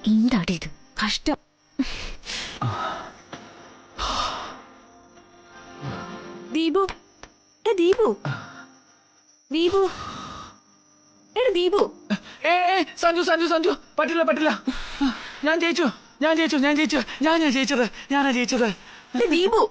എന്താടി ഇത് കഷ്ടം. ദീപു ദീപു ദീപു ദീപു സഞ്ജു സഞ്ജു സഞ്ജു പറ്റില്ല പറ്റില്ല. ഞാൻ ജയിച്ചു ഞാൻ ജയിച്ചു ഞാൻ ജയിച്ചു ഞാനാ ജയിച്ചത് ഞാനാ ജയിച്ചത്. ദീപു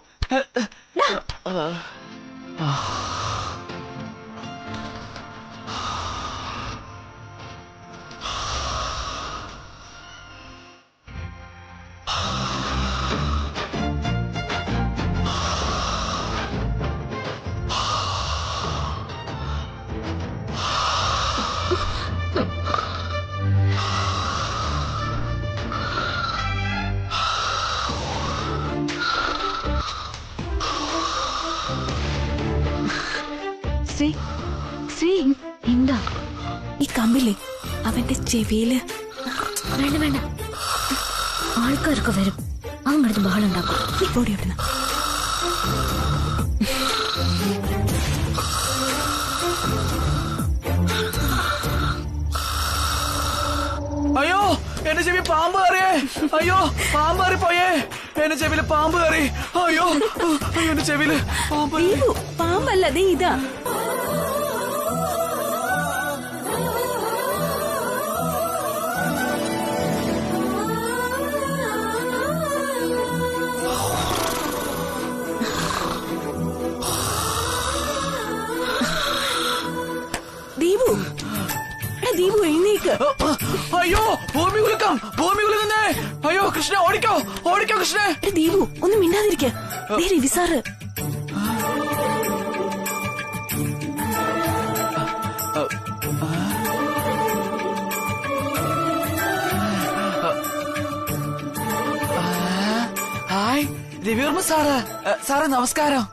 എന്താ ഈ കമ്പില്ലേ അവന്റെ ചെവിയില്? വേണ്ട വേണ്ട, ആൾക്കാരൊക്കെ വരും, അവൻ കിടന്ന് ബഹളം ഉണ്ടാക്കും. നീ പോടി അവിടുന്ന്. അയ്യോ എന്റെ ചെവി പാമ്പ് കയറിയേ. അയ്യോ പാമ്പ് കയറി പോയേ. എന്റെ ചെവിയില് പാമ്പ് കയറി. അയ്യോ അയ്യോ എന്റെ ചെവിയില് പാമ്പ്. പാമ്പല്ല, ദേ ഇതാ. ദീപു ദീപു എഴുന്നേക്ക്. അയ്യോ ഭൂമി കുലുക്കം ഭൂമി കുലുക്കുന്നേ. അയ്യോ കൃഷ്ണ ഓടിക്കോ ഓടിക്കോ കൃഷ്ണ. ദീപു ഒന്ന് മിണ്ടാതിരിക്ക. രവിസാറ് ഹായ് രവിവർമ്മ സാറ്. സാറ് നമസ്കാരം.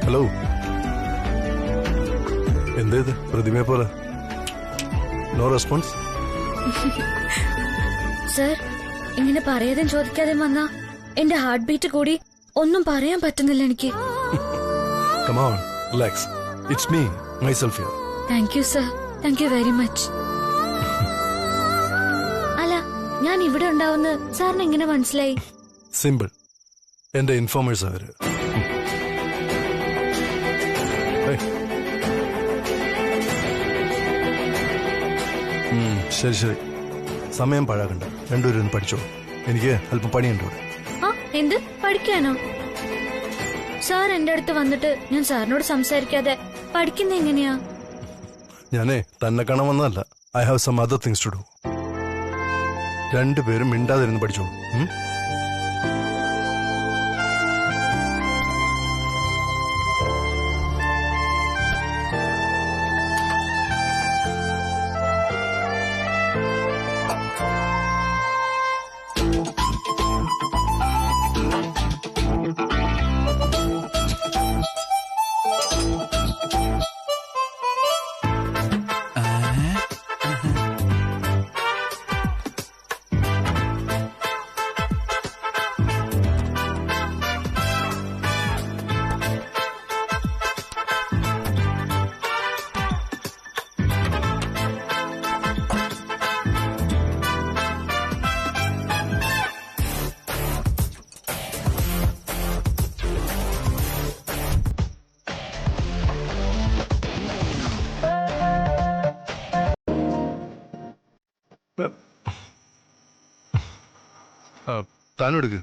ഹലോ, എന്തേത് പ്രതിമയെ പോലെ? No response. സർ, ഇങ്ങനെ പറയാതെ ചോദിക്കാതെ വന്നാ എന്റെ ഹാർട്ട് ബീറ്റ് കൂടി ഒന്നും പറയാൻ പറ്റുന്നില്ല എനിക്ക്. Come on, relax. It's me, myself here. Thank you sir, thank you very much. അല്ല, ഞാൻ ഇവിടെ ഉണ്ടാവുന്ന സാറിന് എങ്ങനെ മനസ്സിലായി? സിമ്പിൾ, എന്റെ ഇൻഫോമേഴ്സ് അവര്. ശരി ശരി, സമയം പാഴാക്കണ്ട, രണ്ടുപേരും പഠിച്ചോളൂ. എനിക്ക് അല്പം പണിയുണ്ട് ഇവിടെ. എന്ത് പഠിക്കാനോ? സാർ എന്റെ അടുത്ത് വന്നിട്ട് ഞാൻ സാറിനോട് സംസാരിക്കാതെ പഠിക്കുന്ന എങ്ങനെയാ? ഞാനേ തന്നെ കാണാൻ വന്നതല്ല. I have some other things to do. രണ്ടുപേരും മിണ്ടാതിരുന്ന് പഠിച്ചോളൂ. താനും എടുക്ക്.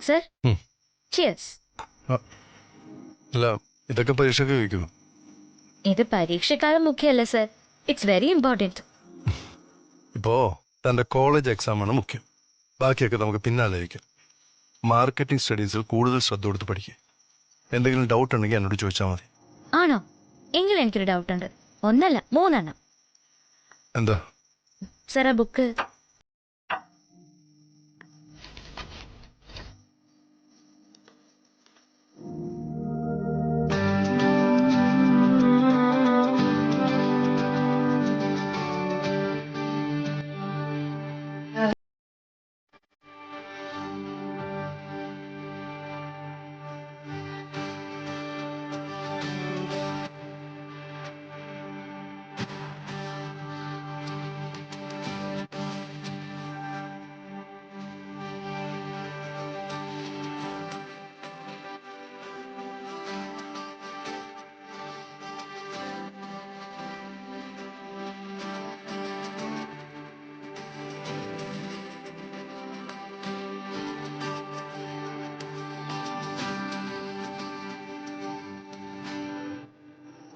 Sir, cheers. അല്ല, ഇതൊക്കെ പരീക്ഷയ്ക്ക് വയ്ക്കുമോ? ഇത് പരീക്ഷക്കാലം മുഖ്യമല്ല സർ. It's very important. ഇപ്പോ തന്റെ കോളേജ് എക്സാമാണ് മുഖ്യം. ബാക്കിയൊക്കെ നമുക്ക് പിന്നാലെയിരിക്കും. മാർക്കറ്റിംഗ് സ്റ്റഡീസിൽ കൂടുതൽ ശ്രദ്ധ കൊടുത്ത് പഠിക്കുക. എന്തെങ്കിലും ഡൗട്ട് ഉണ്ടെങ്കിൽ എന്നോട് ചോദിച്ചാൽ മതി. ആണോ? എങ്കിൽ എനിക്കൊരു ഡൗട്ട് ഉണ്ട്. ഒന്നല്ല 3 എണ്ണം. എന്താ? സർ ആ ബുക്ക്.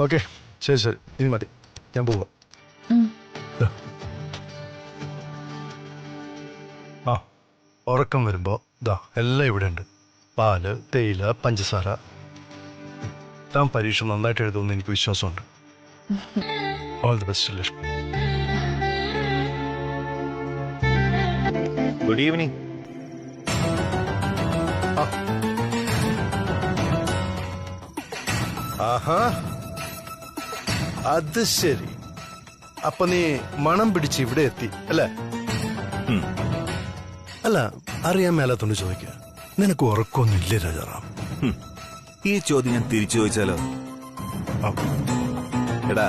ഓക്കെ, ശരി ശരി, ഇനി മതി, ഞാൻ പോവാം. ആ, ഉറക്കം വരുമ്പോ ദാ എല്ലാം ഇവിടെ ഉണ്ട്. പാല്, തേയില, പഞ്ചസാര. താൻ പരീക്ഷ നന്നായിട്ട് എഴുതുമെന്ന് എനിക്ക് വിശ്വാസമുണ്ട്. All the best Lakshmi. Good evening. ആഹാ, അത് ശരി. അപ്പൊ നീ മണം പിടിച്ച് ഇവിടെ എത്തി അല്ലേ? അല്ല, അറിയാൻ മേലാത്തോണ്ട് ചോദിക്കുക, നിനക്ക് ഉറക്കമൊന്നും ഇല്ലേ രാജാറാം? ഈ ചോദ്യം ഞാൻ തിരിച്ചു ചോദിച്ചാലോ? ആ, എടാ,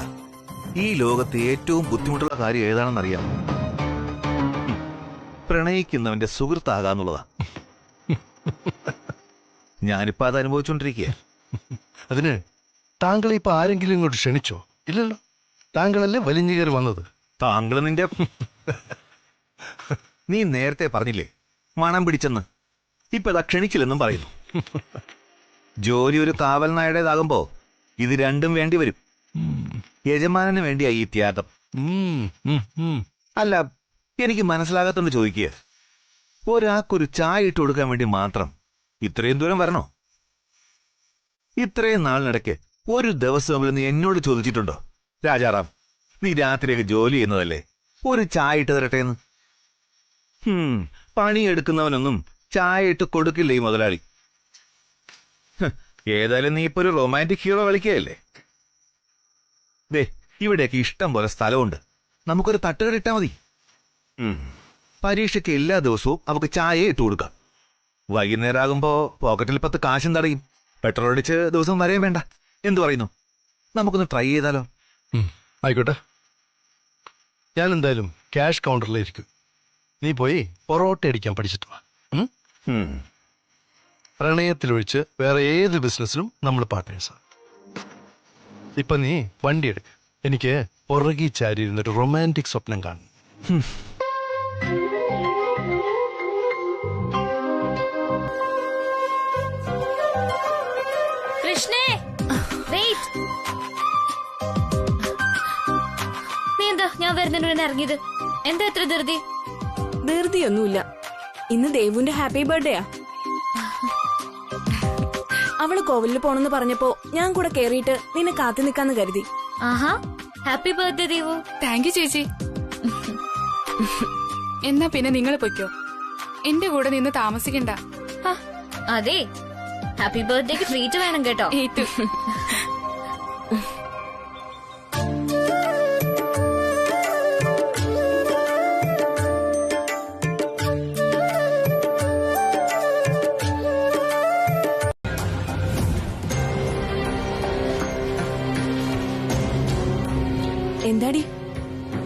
ഈ ലോകത്തെ ഏറ്റവും ബുദ്ധിമുട്ടുള്ള കാര്യം ഏതാണെന്നറിയാം? പ്രണയിക്കുന്നവന്റെ സുഹൃത്താകാന്നുള്ളതാ. ഞാനിപ്പോ അത് അനുഭവിച്ചുകൊണ്ടിരിക്കുക. അതിന് താങ്കളെ ഇപ്പൊ ആരെങ്കിലും ഇങ്ങോട്ട് ക്ഷണിച്ചോ? ഇല്ലല്ലോ, താങ്കളല്ലേ വലിഞ്ഞു കയറി വന്നത്. താങ്കൾ നിന്റെ നീ നേരത്തെ പറഞ്ഞില്ലേ മണം പിടിച്ചെന്ന്. ഇപ്പൊ ഇതാ ക്ഷണിച്ചില്ലെന്നും പറയുന്നു. ജോലി ഒരു കാവൽ നായുടേതാകുമ്പോ ഇത് രണ്ടും വേണ്ടി വരും. യജമാനന് വേണ്ടിയാ ഈ ത്യാഗം. അല്ല, എനിക്ക് മനസ്സിലാകാത്തോണ്ട് ചോദിക്കുക, ഒരാൾക്കൊരു ചായ ഇട്ട് കൊടുക്കാൻ വേണ്ടി മാത്രം ഇത്രയും ദൂരം വരണോ? ഇത്രയും നാളിനിടയ്ക്ക് ഒരു ദിവസമെങ്കിലും നീ എന്നോട് ചോദിച്ചിട്ടുണ്ടോ, രാജാറാം നീ രാത്രിയൊക്കെ ജോലി ചെയ്യുന്നതല്ലേ, ഒരു ചായ ഇട്ട് തരട്ടെ എന്ന്? പണിയെടുക്കുന്നവനൊന്നും ചായ ഇട്ട് കൊടുക്കില്ല ഈ മുതലാളി. ഏതായാലും നീ ഇപ്പൊ ഒരു റൊമാൻറ്റിക് ഹീറോ കളിക്കുകയല്ലേ. ദേ, ഇവിടെയൊക്കെ ഇഷ്ടം പോലെ സ്ഥലമുണ്ട്. നമുക്കൊരു തട്ടുകട ഇട്ടാൽ മതി. പരീക്ഷയ്ക്ക് എല്ലാ ദിവസവും അവർക്ക് ചായ ഇട്ട് കൊടുക്കാം. വൈകുന്നേരം ആകുമ്പോ പോക്കറ്റിൽ 10 കാശും തടയും. പെട്രോൾ അടിച്ച് ദിവസം വരെയും വേണ്ട. എന്തു പറയുന്നു? നമുക്കൊന്ന് ട്രൈ ചെയ്താലോ? ആയിക്കോട്ടെ, ഞാൻ എന്തായാലും ക്യാഷ് കൗണ്ടറിലിരിക്കും. നീ പോയി പൊറോട്ട അടിക്കാൻ പഠിച്ചിട്ട് വാ. പ്രണയത്തിലൊഴിച്ച് വേറെ ഏത് ബിസിനസ്സിലും നമ്മൾ പാർട്ട്നേഴ്സാണ്. ഇപ്പൊ നീ വണ്ടി എടുക്ക, എനിക്ക് പുറകി ചാരി ഇരുന്നിട്ട് റൊമാൻറ്റിക് സ്വപ്നം കാണും. കൃഷ്ണേ, വെയിറ്റ്. നീ എന്താ ഞാൻ വരുന്നതിന് ഇറങ്ങിയത്? എന്താ എത്ര ധൃതി? ധൃതിയൊന്നുമില്ല, ഇന്ന് ദേവുന്റെ ഹാപ്പി ബർത്ത്ഡേയാ. അവള് കോവിലിൽ പോണെന്ന് പറഞ്ഞപ്പോ ഞാൻ കൂടെ കേറിയിട്ട് നിന്നെ കാത്തു നിക്കാന്ന് കരുതി. ആഹാ, happy birthday Devu. Thank you ചേച്ചി. എന്നാ പിന്നെ നിങ്ങൾ പൊയ്ക്കോ, എന്റെ കൂടെ നിന്ന് താമസിക്കണ്ട. അതെ, ഹാപ്പി ബർത്ത്ഡേക്ക് ട്രീറ്റ് വേണം കേട്ടോ. ഏറ്റു. എന്താടി,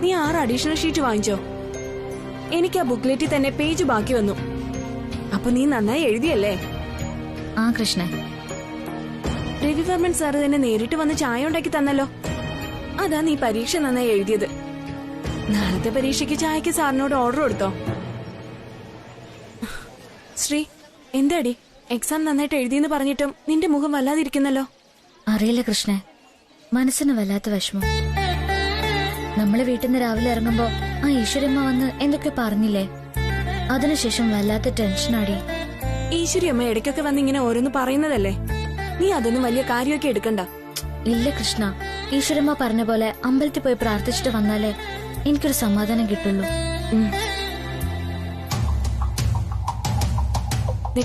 നീ 6 അഡീഷണൽ ഷീറ്റ് വാങ്ങിച്ചോ? എനിക്ക് ആ ബുക്ക്ലെറ്റിൽ തന്നെ പേജ് ബാക്കി വന്നു. അപ്പൊ നീ നന്നായി എഴുതിയല്ലേ? ആ കൃഷ്ണ, രവിവർമ്മൻ സാറ് തന്നെ നേരിട്ട് വന്ന് ചായ ഉണ്ടാക്കി തന്നല്ലോ. അതാ നീ പരീക്ഷ നന്നായി എഴുതിയത്. നാളത്തെ പരീക്ഷയ്ക്ക് ചായക്ക് സാറിനോട് ഓർഡർ കൊടുത്തോ? ശ്രീ, എന്താടി എക്സാം നന്നായിട്ട് എഴുതിയെന്ന് പറഞ്ഞിട്ടും നിന്റെ മുഖം വല്ലാതിരിക്കുന്നല്ലോ. അറിയില്ല കൃഷ്ണ, മനസ്സിന് വല്ലാത്ത വിഷമം. നമ്മള് വീട്ടിൽ നിന്ന് രാവിലെ ഇറങ്ങുമ്പോ ആ ഈശ്വരമ്മ വന്ന് എന്തൊക്കെ പറഞ്ഞില്ലേ, അതിനുശേഷം വല്ലാത്ത ടെൻഷനാടി. ഈശ്വരി അമ്മ ഇടയ്ക്കൊക്കെ വന്ന് ഇങ്ങനെ ഓരോന്ന് പറയുന്നതല്ലേ, നീ അതൊന്നും വലിയ കാര്യമൊക്കെ എടുക്കണ്ട. ഇല്ല കൃഷ്ണ, ഈശ്വരമ്മ പറഞ്ഞ പോലെ അമ്പലത്തിൽ പോയി പ്രാർത്ഥിച്ചിട്ട് വന്നാലേ എനിക്കൊരു സമാധാനം കിട്ടുള്ളൂ.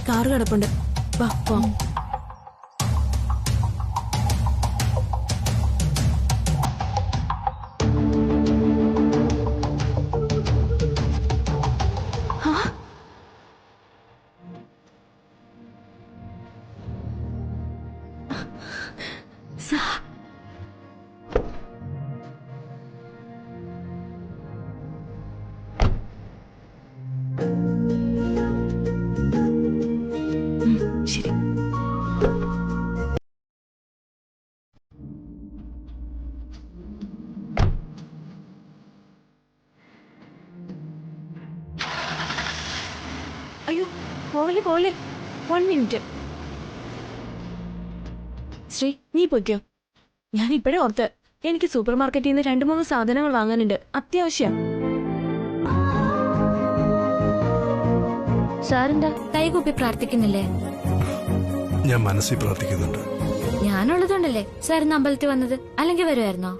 കാറ് കിടപ്പുണ്ട്, വാ പോവാം. ശരി. അയ്യോ പോലെ പോലെ 1 മിനിറ്റ്. ശ്രീ നീ പൊയ്ക്കോ. ഞാൻ ഇപ്പഴേ ഓർത്ത് എനിക്ക് സൂപ്പർ മാർക്കറ്റിൽ നിന്ന് 2-3 സാധനങ്ങൾ വാങ്ങാനുണ്ട്, അത്യാവശ്യം. സാറെന്താ കൈകൂപ്പി പ്രാർത്ഥിക്കുന്നില്ലേ? ഞാൻ മനസ്സിൽ പ്രാർത്ഥിക്കുന്നുണ്ട്. ഞാനുള്ളതുകൊണ്ടല്ലേ സാർ ഇന്ന് അമ്പലത്തിൽ വന്നത്, അല്ലെങ്കിൽ വരുമായിരുന്നോ?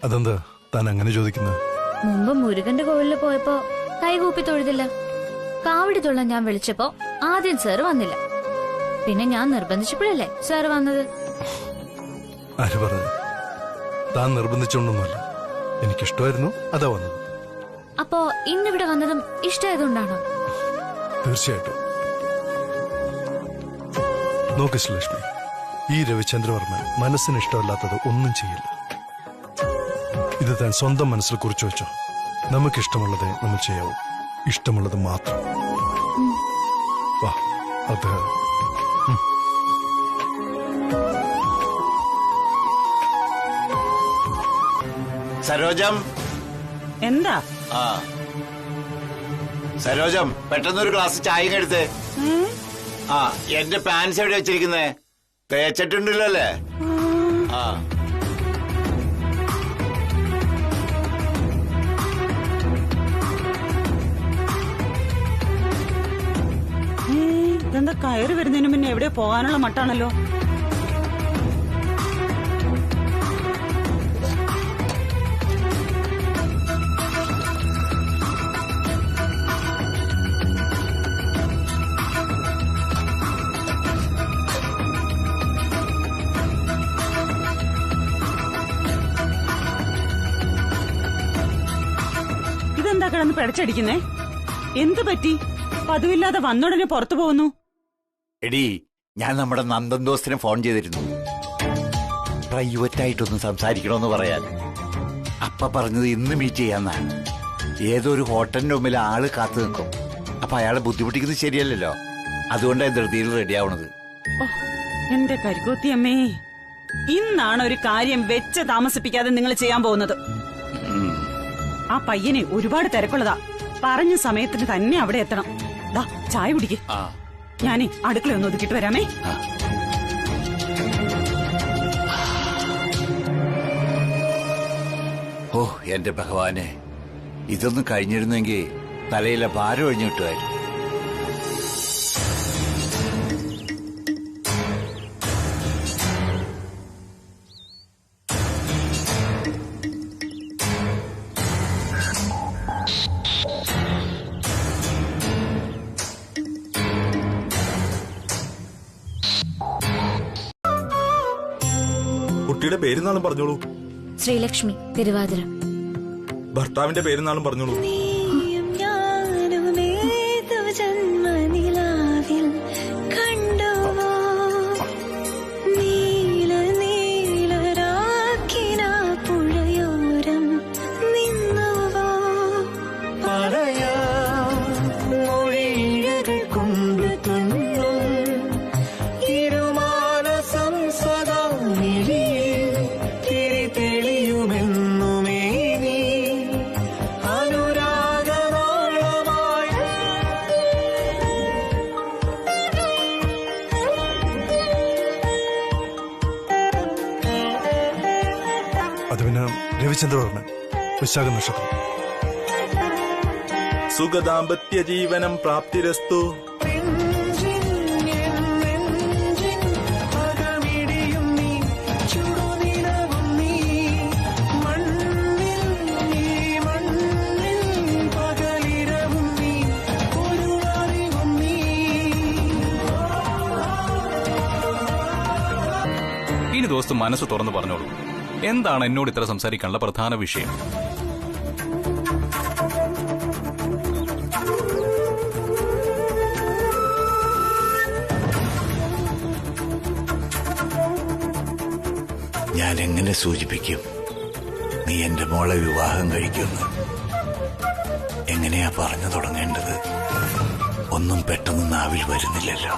അതെന്താ താൻ അങ്ങനെ ചോദിക്കുന്നത്? മുമ്പ് മുരുകന്റെ കോവിലിൽ പോയപ്പോ കൈകൂപ്പി തൊഴുതില്ല. കാവടി തൊള്ളാൻ ഞാൻ വിളിച്ചപ്പോ ആദ്യം സാർ വന്നില്ല, പിന്നെ ഞാൻ നിർബന്ധിച്ചപ്പോഴല്ലേ സാർ വന്നത്. ആര് പറഞ്ഞു? താൻ നിർബന്ധിച്ചോണ്ടൊന്നുമല്ല, എനിക്കിഷ്ടമായിരുന്നു, അതാ വന്നത്. അപ്പോ ഇന്നിവിടെ വന്നതും ഇഷ്ടമായതുകൊണ്ടാണോ? തീർച്ചയായിട്ടും. നോക്ക് ശ്രീലക്ഷ്മി, ഈ രവിചന്ദ്രവർമ്മ മനസ്സിന് ഇഷ്ടമല്ലാത്തത് ഒന്നും ചെയ്യില്ല. ഇത് താൻ സ്വന്തം മനസ്സിൽ കുറിച്ചു വെച്ചോ. നമുക്കിഷ്ടമുള്ളതേ നമ്മൾ ചെയ്യാവൂ, ഇഷ്ടമുള്ളത് മാത്രം. വാ, അത് സരോജം. എന്താ? ആ സരോജം, പെട്ടെന്നൊരു ഗ്ലാസ് ചായ എടുത്തേ. ആ എന്റെ പാൻസ് എവിടെ വെച്ചിരിക്കുന്നേ? തേച്ചിട്ടുണ്ടല്ലോ അല്ലേ? ആ ഇതെന്താ കയറി വരുന്നതിന് മുന്നേ എവിടെ പോകാനുള്ള മട്ടാണല്ലോ. ഇതെന്താ കിടന്ന് പിടച്ചടിക്കുന്നേ? എന്തു പറ്റി? പതിവില്ലാതെ വന്നുടനെ പുറത്തു പോകുന്നു. എടി, ഞാൻ നമ്മുടെ നന്ദൻ ദോസ്തിനെ ഫോൺ ചെയ്തിരുന്നു, പ്രൈവറ്റ് ആയിട്ടൊന്ന് സംസാരിക്കണമെന്ന് പറയാൻ. അപ്പ പറഞ്ഞത് ഇന്ന് മീറ്റ് ചെയ്യാന്നാണ്. ഏതോ ഒരു ഹോട്ടലിന്റെ മുമ്പിൽ ആള് കാത്തു നിൽക്കും. അപ്പൊ അയാളെ ബുദ്ധിമുട്ടിക്കുന്നത് ശരിയല്ലല്ലോ, അതുകൊണ്ടാണ് ധൃതിയിൽ റെഡിയാവണത്. എന്റെ കരിക്കോത്തി അമ്മേ, ഇന്നാണ് ഒരു കാര്യം വെച്ച് താമസിപ്പിക്കാതെ നിങ്ങൾ ചെയ്യാൻ പോകുന്നത്. ആ പയ്യനെ ഒരുപാട് തിരക്കുള്ളതാ, പറഞ്ഞ സമയത്തിന് തന്നെ അവിടെ എത്തണം. ദാ ചായ കുടിക്ക്. ഞാനേ അടുക്കളയൊന്ന് ഒതുക്കിട്ട് വരാമേ. ഓ എന്റെ ഭഗവാനെ, ഇതൊന്നും കഴിഞ്ഞിരുന്നെങ്കിൽ തലയിലെ ഭാരം ഒഴിഞ്ഞു കിട്ടുമായിരുന്നു. കുട്ടിയുടെ പേരുന്നാളും പറഞ്ഞോളൂ. ശ്രീലക്ഷ്മി, തിരുവാതിര. ഭർത്താവിന്റെ പേരുന്നാളും പറഞ്ഞോളൂ. തെളിയുമെന്നുമേ നീ അനുരാ അത് പിന്നെ രവിചന്ദ്ര പറഞ്ഞു വിശാഖ നക്ഷത്രം. സുഖദാമ്പത്യ ജീവനം പ്രാപ്തിരസ്തു. ഇനി ദോസ്ത് മനസ്സ് തുറന്നു പറഞ്ഞോളൂ, എന്താണ് എന്നോട് ഇത്ര സംസാരിക്കാനുള്ള പ്രധാന വിഷയം? ഞാൻ എങ്ങനെ സൂചിപ്പിക്കും നീ എന്റെ മോളെ വിവാഹം കഴിക്കുമെന്ന്? എങ്ങനെയാ പറഞ്ഞു തുടങ്ങേണ്ടത്? ഒന്നും പെട്ടെന്ന് നാവിൽ വരുന്നില്ലല്ലോ.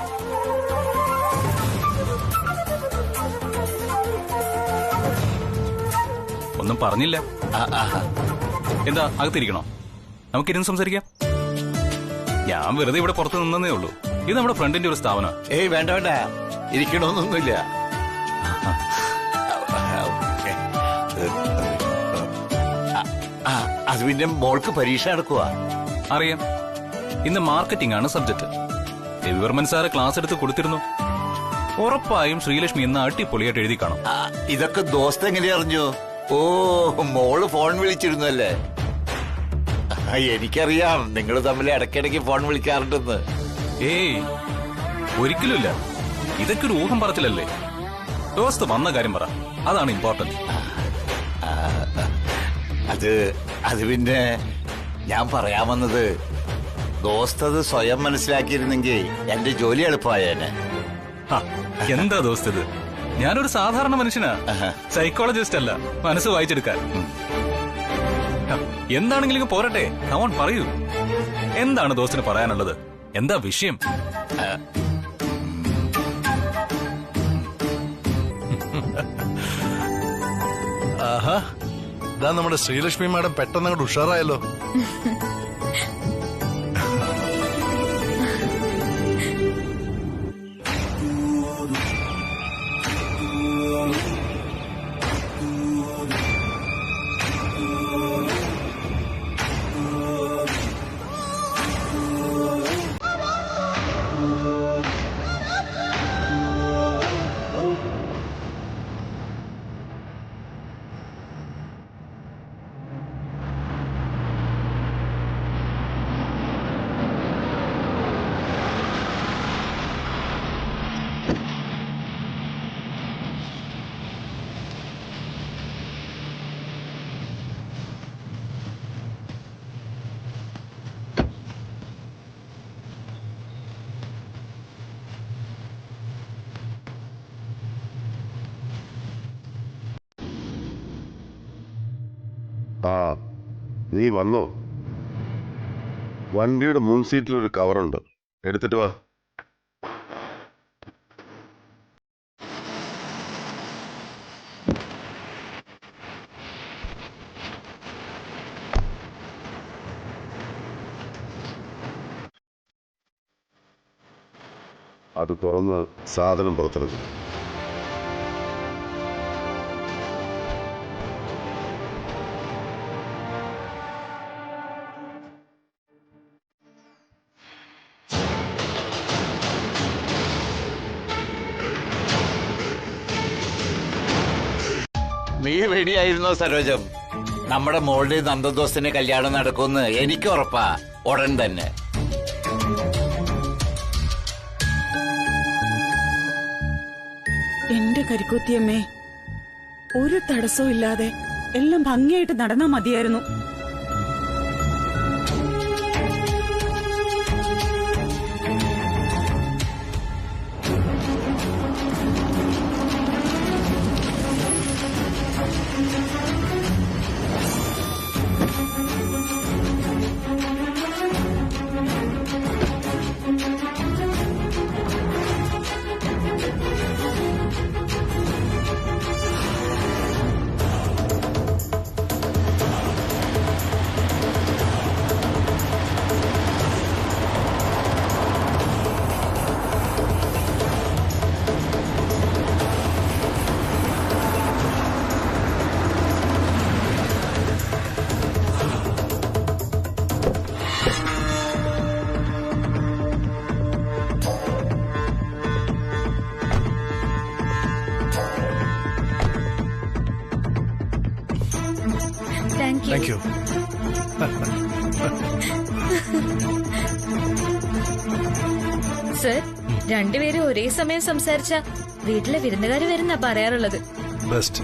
ഒന്നും പറഞ്ഞില്ല. എന്താ അകത്തിരിക്കണോ? നമുക്കിരുന്ന് സംസാരിക്കാം. ഞാൻ വെറുതെ ഇവിടെ പുറത്ത് നിന്നേ ഉള്ളൂ. ഇത് നമ്മുടെ ഫ്രണ്ടിന്റെ ഒരു സ്ഥാപനം. ഏയ് വേണ്ട വേണ്ട, ഇരിക്കണമെന്നൊന്നുമില്ല. അത് പിന്നെ മോൾക്ക് പരീക്ഷ നടക്കുക. അറിയാം, ഇന്ന് മാർക്കറ്റിംഗ് ആണ് സബ്ജക്ട്. രവിവർമ്മൻ സാറ് ക്ലാസ് എടുത്ത് കൊടുത്തിരുന്നു. ഉറപ്പായും ശ്രീലക്ഷ്മി ഇന്ന് അടിപൊളിയായിട്ട് എഴുതി കാണും. ഇതൊക്കെ ദോസ്ത് എങ്ങനെ അറിഞ്ഞു? ഓ, മോള് ഫോൺ വിളിച്ചിരുന്നല്ലേ? എനിക്കറിയാം, നിങ്ങൾ തമ്മിൽ ഇടയ്ക്കിടയ്ക്ക് ഫോൺ വിളിക്കാറുണ്ടെന്ന്. ഏയ് ഒരിക്കലുമില്ല, ഇതൊക്കെ ഒരു ഊഹം പറച്ചിലല്ലേ. ദോസ്ത് വന്ന കാര്യം പറ, അതാണ് ഇമ്പോർട്ടന്റ്. അത് പിന്നെ ഞാൻ പറയാമെന്നത്, ദോസ്ത് അത് സ്വയം മനസ്സിലാക്കിയിരുന്നെങ്കിൽ എന്റെ ജോലി എളുപ്പമായേനെ. എന്താ ദോസ്ത് ഇത്? ഞാനൊരു സാധാരണ മനുഷ്യനാ, സൈക്കോളജിസ്റ്റ് അല്ല മനസ്സ് വായിച്ചെടുക്കാൻ. എന്താണെങ്കിലും പോരട്ടെ, കമോൺ പറയൂ, എന്താണ് ദോസ്തിന് പറയാനുള്ളത്? എന്താ വിഷയം? ആഹാ, ഇതാ നമ്മുടെ ശ്രീലക്ഷ്മി മാഡം പെട്ടെന്ന് അങ്ങോട്ട് ഉഷാറായല്ലോ. ആ, നീ വന്നോ? വണ്ടിയുടെ മുൻ സീറ്റിലൊരു കവറുണ്ട്, എടുത്തിട്ട് വാ. അത് തുറന്ന് സാധനം പുറത്തെടുക്കും. നീ റെഡിയായിരുന്നോ സരോജം? നമ്മുടെ മോളുടെ നന്ദദോസിന്റെ കല്യാണം നടക്കുമെന്ന് എനിക്ക് ഉറപ്പാ, ഉടൻ തന്നെ. എന്റെ കരിക്കോത്തിയമ്മേ, ഒരു തടസ്സവും ഇല്ലാതെ എല്ലാം ഭംഗിയായിട്ട് നടന്നാ മതിയായിരുന്നു. Thank you. Thank you. Sir, രണ്ടുപേരും ഒരേ സമയം സംസാരിച്ച വീട്ടിലെ വിരുന്നുകാര് വരുന്നാ പറയാറുള്ളത്. ബെസ്റ്റ്.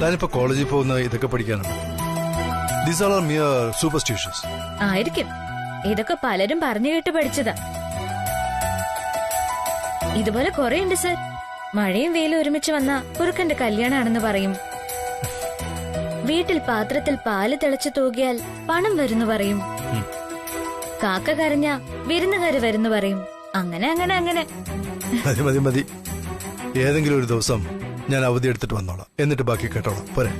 ഞാനിപ്പോ കോളേജിൽ പോകുന്ന ഇതൊക്കെ പഠിക്കാനാണ്. These are mere superstitious. ആയിരിക്കും. ഇതൊക്കെ പലരും പറഞ്ഞു കേട്ട് പഠിച്ചതാ. ഇതുപോലെ കുറെ ഉണ്ട് സർ. മഴയും വെയിലും ഒരുമിച്ച് വന്ന കുറുക്കന്റെ കല്യാണാണെന്ന് പറയും. വീട്ടിൽ പാത്രത്തിൽ പാല് തിളച്ചു തൂകിയാൽ പണം വരുന്നു പറയും. കാക്ക കരഞ്ഞ വിരുന്നുകാര് വരുന്നു പറയും. അങ്ങനെ അങ്ങനെ അങ്ങനെ. മതി മതി മതി. ഏതെങ്കിലും ഒരു ദിവസം ഞാൻ അവധി എടുത്തിട്ട് വന്നോളാം. എന്നിട്ട് ബാക്കി കേട്ടോളാം. പോരെ?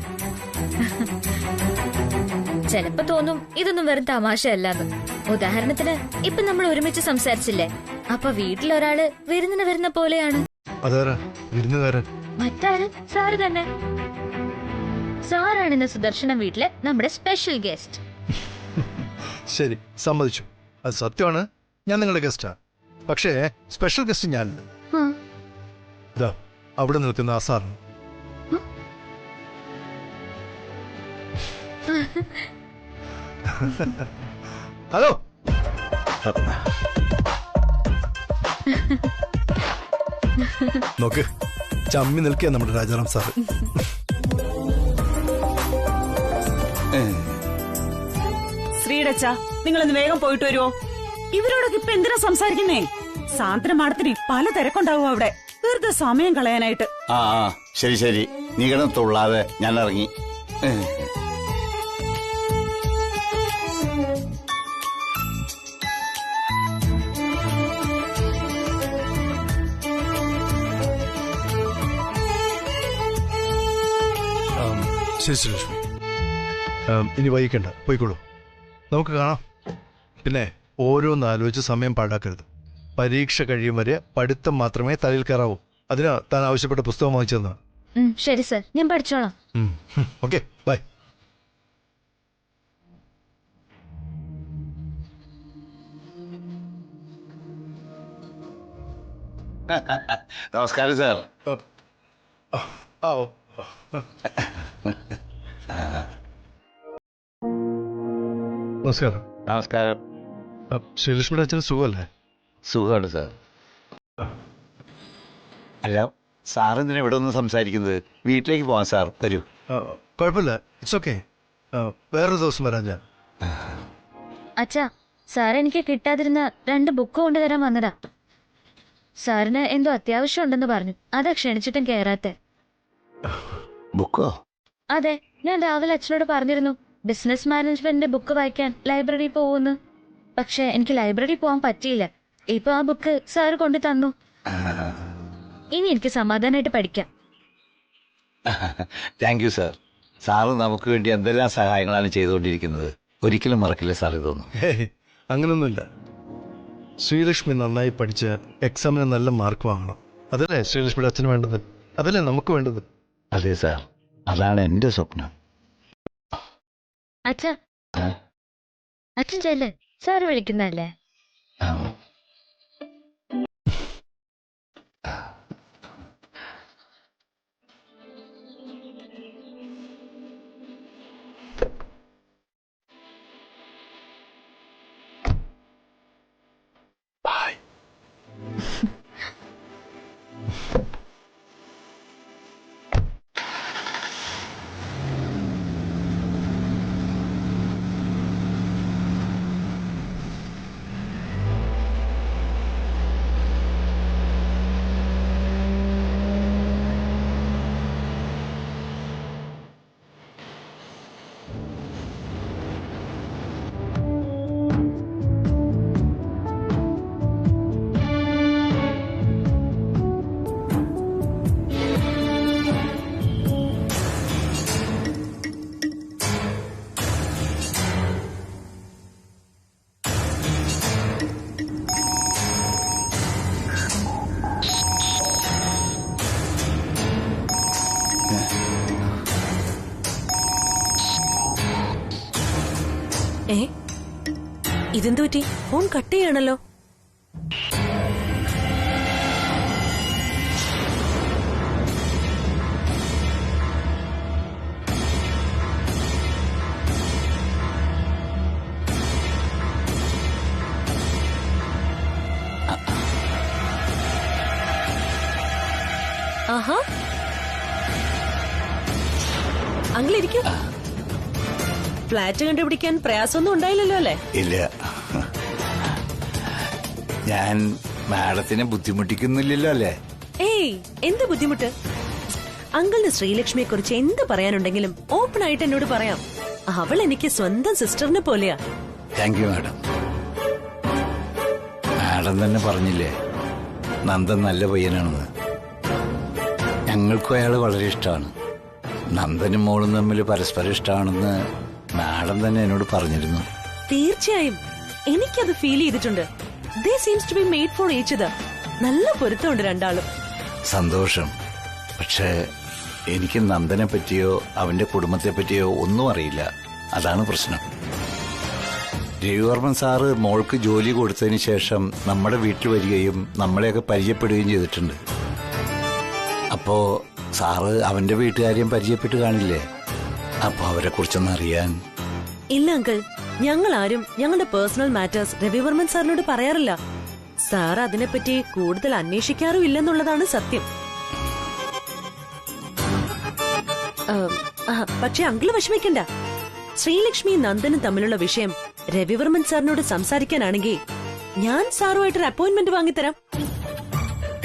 ചിലപ്പോ തോന്നും ഇതൊന്നും വെറും തമാശയല്ലാന്ന്. ഉദാഹരണത്തിന് ഇപ്പൊ നമ്മൾ ഒരുമിച്ച് സംസാരിച്ചില്ലേ, അപ്പൊ വീട്ടിലൊരാള് വിരുന്നിന് വരുന്ന പോലെയാണ്. അതാരാ വിരുന്നുകാരൻ? മറ്റാരും സാറ് തന്നെ. സാറാണ് ഇന്ന് സുദർശനം വീട്ടിലെ നമ്മുടെ സ്പെഷ്യൽ ഗസ്റ്റ്. ശരി, സമ്മതിച്ചു. അത് സത്യമാണ്. ഞാൻ നിങ്ങളുടെ ഗസ്റ്റാ. പക്ഷേ സ്പെഷ്യൽ ഗസ്റ്റ് ഞാൻ. ഇതാ അവിടെ നിൽക്കുന്ന ആ സാറിന്. ഹലോ. നോക്ക്, ചമ്മി നിൽക്കുക നമ്മുടെ രാജാറാം സാറ്. ശ്രീടച്ച, നിങ്ങളൊന്ന് വേഗം പോയിട്ട് വരുവോ? ഇവരോടൊക്കെ ഇപ്പൊ എന്തിനാ സംസാരിക്കുന്നേ? സാന്ദ്ര മാഡത്തിന് പല തിരക്കുണ്ടാവും അവിടെ. വെറുതെ സമയം കളയാനായിട്ട്. ആ ശരി ശരി, നീ കിടന്ന് തുള്ളാതെ ഞാൻ ഇറങ്ങി. ശരി സുരേഷ്, ഇനി വൈകിക്കണ്ട, പോയിക്കോളൂ. നമുക്ക് കാണാം. പിന്നെ ഓരോന്ന് ആലോചിച്ച് സമയം പാഴാക്കരുത്. പരീക്ഷ കഴിയും വരെ പഠിത്തം മാത്രമേ തലയിൽ കയറാവൂ. അതിനാ താൻ ആവശ്യപ്പെട്ട പുസ്തകം വാങ്ങിച്ചതെന്നാണ്. ശരി സർ, ഞാൻ പഠിച്ചോളാം. Okay, bye. നമസ്കാരം സാർ. നമസ്കാരം. നമസ്കാരം. ശ്രീലക്ഷ്മിയുടെ അച്ഛന് സുഖമല്ലേ? സുഖമാണ് സാർ. അല്ല, സാറെന്തിനാ ഇവിടെ ഒന്ന് സംസാരിക്കുന്നത്? വീട്ടിലേക്ക് പോവാം സാർ. തരൂ. കുഴപ്പമില്ല, ഇറ്റ്സ് ഓക്കെ. വേറൊരു ദിവസം വരാം ഞാൻ. അച്ഛാ, സാർ എനിക്ക് കിട്ടാതിരുന്ന 2 ബുക്ക് കൊണ്ടുതരാൻ വന്നതാ. സാറിന് എന്തോ അത്യാവശ്യം ഉണ്ടെന്ന് പറഞ്ഞു. അതാ ക്ഷണിച്ചിട്ടും കയറാത്തെ. ബുക്കോ? അതെ, ഞാൻ രാവിലെ അച്ഛനോട് പറഞ്ഞിരുന്നു ബിസിനസ് മാനേജ്മെന്റിന്റെ ബുക്ക് വായിക്കാൻ ലൈബ്രറി പോകുന്നു. പക്ഷെ എനിക്ക് ലൈബ്രറി പോകാൻ പറ്റിയില്ല. ഇപ്പൊ ആ ബുക്ക് സാറ് കൊണ്ടു തന്നു. ഇനി എനിക്ക് സമാധാനമായിട്ട് പഠിക്കാം. Thank you sir. സാറ് നമുക്ക് വേണ്ടി എന്തെല്ലാം സഹായങ്ങളാണ് ചെയ്തുകൊണ്ടിരിക്കുന്നത്. ഒരിക്കലും മറക്കില്ല സാർ ഇതൊന്നും. അങ്ങനൊന്നുമില്ല. ശ്രീലക്ഷ്മി നന്നായി പഠിച്ച് എക്സാമിന് നല്ല മാർക്ക് വാങ്ങണം. അതല്ലേ ശ്രീലക്ഷ്മിയുടെ അച്ഛന് വേണ്ടത്? അതല്ലേ നമുക്ക് വേണ്ടത്? അതെ സാർ, അതാണ് എന്റെ സ്വപ്നം. അച്ഛാ, അച്ഛൻ ചെല്ല്, സാറ് വിളിക്കുന്നല്ലേ. ഇതെന്തു പറ്റി? ഫോൺ കട്ട് ചെയ്യാണല്ലോ. ആഹാ, അങ്കിൾ ഇരിക്കൂ. ഫ്ലാറ്റ് കണ്ടുപിടിക്കാൻ പ്രയാസമൊന്നും ഉണ്ടായില്ലല്ലോ അല്ലേ? ഇല്ല, ഞാൻ മാഡത്തിനെ ബുദ്ധിമുട്ടിക്കുന്നില്ലല്ലോ അല്ലേ? ഏയ്, എന്ത് ബുദ്ധിമുട്ട്? അങ്കിളിന് ശ്രീലക്ഷ്മിയെ കുറിച്ച് എന്ത് പറയാനുണ്ടെങ്കിലും ഓപ്പൺ ആയിട്ട് എന്നോട് പറയാം. അവൾ എനിക്ക് സ്വന്തം സിസ്റ്ററിനെ പോലെയാ. Thank you madam. മാഡം തന്നെ പറഞ്ഞില്ലേ നന്ദൻ നല്ല പയ്യനാണെന്ന്. ഞങ്ങൾക്കും അയാൾ വളരെ ഇഷ്ടമാണ്. നന്ദനും മോളും തമ്മിൽ പരസ്പരം ഇഷ്ടമാണെന്ന് മാഡം തന്നെ എന്നോട് പറഞ്ഞിരുന്നു. തീർച്ചയായും എനിക്കത് ഫീൽ ചെയ്തിട്ടുണ്ട്. They seems to be made for each other. നല്ല പൊരുത്തമുണ്ട് രണ്ടാളും. സന്തോഷം. പക്ഷേ എനിക്ക് നന്ദനെ പറ്റിയോ അവന്റെ കുടുംബത്തെ പറ്റിയോ ഒന്നും അറിയില്ല. അതാണ് പ്രശ്നം. രവിവർമ്മൻ സാറ് മോൾക്ക് ജോലി കൊടുത്തതിന് ശേഷം നമ്മുടെ വീട്ടിൽ വരികയും നമ്മളെയൊക്കെ പരിചയപ്പെടുകയും ചെയ്തിട്ടുണ്ട്. അപ്പോ സാറ് അവന്റെ വീട്ടുകാരെയും പരിചയപ്പെട്ട് കാണില്ലേ? അപ്പൊ അവരെ കുറിച്ചൊന്നും അറിയാൻ. ഇല്ല അങ്കിൾ, ഞങ്ങൾ ആരും ഞങ്ങളുടെ പേഴ്സണൽ മാറ്റേഴ്സ് രവിവർമ്മൻ സാറിനോട് പറയാറില്ല. സാർ അതിനെപ്പറ്റി കൂടുതൽ അന്വേഷിക്കാറും ഇല്ലെന്നുള്ളതാണ് സത്യം. പക്ഷെ അങ്കിള് വിഷമിക്കണ്ട. ശ്രീലക്ഷ്മിയും നന്ദനും തമ്മിലുള്ള വിഷയം രവിവർമ്മൻ സാറിനോട് സംസാരിക്കാനാണെങ്കിൽ ഞാൻ സാറുമായിട്ടൊരു അപ്പോയിന്റ്മെന്റ് വാങ്ങിത്തരാം.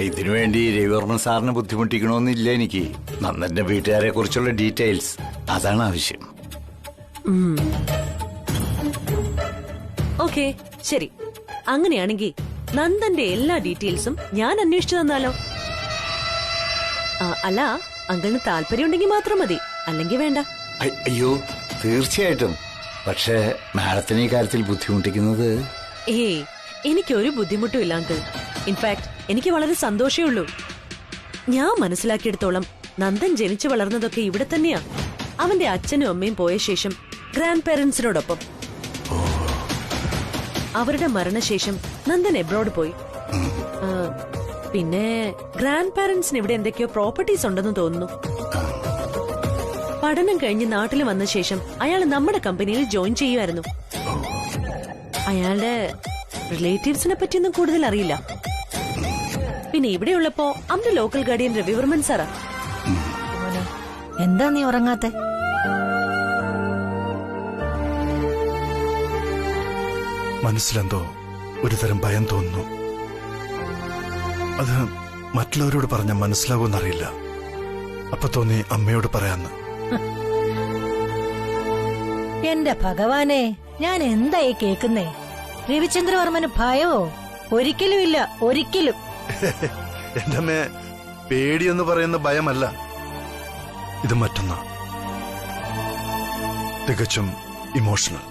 ഇതിനുവേണ്ടി രവിവർമ്മൻ സാറിനെ ബുദ്ധിമുട്ടിക്കണമെന്നില്ല എനിക്ക്. നന്ദന്റെ വീട്ടുകാരെ കുറിച്ചുള്ള ഡീറ്റെയിൽസ് അതാണ് ആവശ്യം. ഓക്കെ, ശരി. അങ്ങനെയാണെങ്കിൽ നന്ദന്റെ എല്ലാ ഡീറ്റെയിൽസും ഞാൻ അന്വേഷിച്ചു തന്നാലോ? അല്ല, അങ്കിളിന് താല്പര്യമുണ്ടെങ്കിൽ മാത്രം മതി, അല്ലെങ്കിൽ വേണ്ട. അയ്യോ, തീർച്ചയായിട്ടും. പക്ഷേ മാഡത്തിന് ഈ കാര്യത്തിൽ ബുദ്ധിമുട്ടിക്കുന്നത്? ഏയ്, എനിക്കൊരു ബുദ്ധിമുട്ടും ഇല്ല അങ്കിൾ. ഇൻഫാക്ട് എനിക്ക് വളരെ സന്തോഷമേ ഉള്ളൂ. ഞാൻ മനസ്സിലാക്കിയെടുത്തോളം നന്ദൻ ജനിച്ചു വളർന്നതൊക്കെ ഇവിടെ തന്നെയാ. അവന്റെ അച്ഛനും അമ്മയും പോയ ശേഷം ഗ്രാൻഡ് പേരൻസിനോടൊപ്പം. അവരുടെ മരണശേഷം നന്ദൻ എബ്രോഡ് പോയി. പിന്നെ ഗ്രാൻഡ് പാരന്റ്സിന് ഇവിടെ എന്തൊക്കെയോ പ്രോപ്പർട്ടീസ് ഉണ്ടെന്ന് തോന്നുന്നു. പഠനം കഴിഞ്ഞ് നാട്ടിൽ വന്ന ശേഷം അയാൾ നമ്മുടെ കമ്പനിയിൽ ജോയിൻ ചെയ്യുമായിരുന്നു. അയാളുടെ റിലേറ്റീവ്സിനെ പറ്റിയൊന്നും കൂടുതൽ അറിയില്ല. പിന്നെ ഇവിടെയുള്ളപ്പോ അവന്റെ ലോക്കൽ ഗാർഡിയൻ രവിവർമ്മൻ സാറാ. എന്താ നീ ഉറങ്ങാത്തെ? മനസ്സിലെന്തോ ഒരു തരം ഭയം തോന്നുന്നു. അത് മറ്റുള്ളവരോട് പറഞ്ഞാൽ മനസ്സിലാവുമെന്നറിയില്ല. അപ്പൊ തോന്നി അമ്മയോട് പറയാന്ന്. എന്റെ ഭഗവാനെ, ഞാൻ എന്തായി കേക്കുന്നേ? രവിചന്ദ്രവർമ്മന് ഭയമോ? ഒരിക്കലും ഇല്ല, ഒരിക്കലും. എന്റെ അമ്മ, പേടിയെന്ന് പറയുന്ന ഭയമല്ല, ഇത് മറ്റൊന്നാ, തികച്ചും ഇമോഷണൽ.